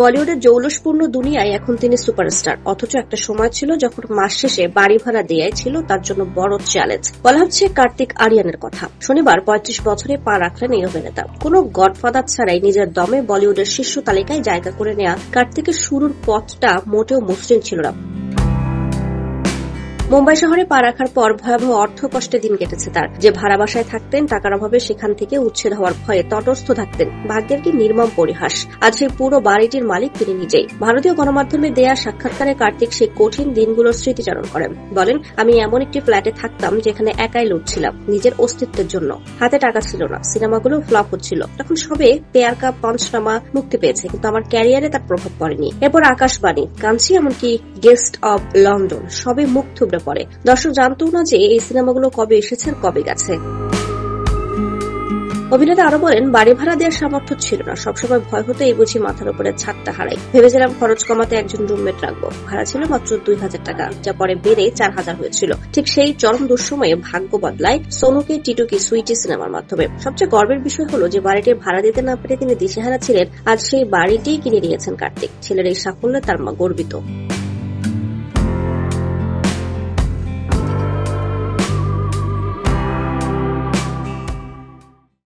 বলিউডের জৌলুসপূর্ণ দুনিয়ায় এখন তিনি সুপারস্টার, অথচ একটা সময় ছিল যখন মাস শেষে বাড়ি ভাড়া দেয়াই ছিল তার জন্য বড় চ্যালেঞ্জ। বলা হচ্ছে কার্তিক আরিয়ানের কথা। শনিবার ৩৫ বছরে পা রাখলেন এই অভিনেতা। কোনো গডফাদার ছাড়াই নিজের দমে বলিউডের শীর্ষ তালিকায় জায়গা করে নেয়া কার্তিকের শুরুর পথটা মোটেও মসৃণ ছিল না। মুম্বাই শহরে পা রাখার পর ভয়াবহ অর্থ কষ্টে দিন কেটেছে তার। যে ভাড়া বাসায় থাকতেন, টাকার অভাবে সেখান থেকে উচ্ছেদ হওয়ার ভয়ে তটস্থ থাকতেন। ভাগ্যের কি নির্মম পরিহাস, আজ সেই পুরো বাড়িটির মালিক তিনি নিজেই। ভারতীয় গণমাধ্যমে দেয়া সাক্ষাৎকারে কার্তিক সেই কঠিন দিনগুলোর স্মৃতিচারণ করেন। বলেন, আমি এমন একটি ফ্ল্যাটে থাকতাম যেখানে একাই লড়ছিলাম নিজের অস্তিত্বের জন্য। হাতে টাকা ছিল না, সিনেমাগুলো ফ্লপ হচ্ছিল। তখন সবে পেয়ার কা পঞ্চনামা মুক্তি পেয়েছে, কিন্তু আমার ক্যারিয়ারে তার প্রভাব পড়েনি। এরপর আকাশবাণী, কাঞ্চি, এমনকি গেস্ট অব লন্ডন সবে মুখ থুবড়ে পড়ে। দর্শক জানতো না যে এই সিনেমাগুলো কবে এসেছে আর কবে গেছে। অভিনেতা আরো বলেন, বাড়ি ভাড়া দেওয়ার সামর্থ্য ছিল না। সবসময় ভয় হতো এই বুঝি মাথার উপরে ছাদটা হারাই। ভেবেছিলাম খরচ কমাতে একজন রুমমেট রাখবো। ভাড়া ছিল মাত্র ২,০০০ টাকা, যা পরে বেড়ে ৪,০০০ হয়েছিল। ঠিক সেই চরম দুঃসময়ে ভাগ্য বদলায় সোনুকে টিটুকি সুইটি সিনেমার মাধ্যমে। সবচেয়ে গর্বের বিষয় হলো যে বাড়িটির ভাড়া দিতে না পেরে তিনি দিশেহারা ছিলেন। আজ সেই বাড়িটিই কিনে নিয়েছেন কার্তিক। ছেলের এই সাফল্যে তার মা গর্বিত।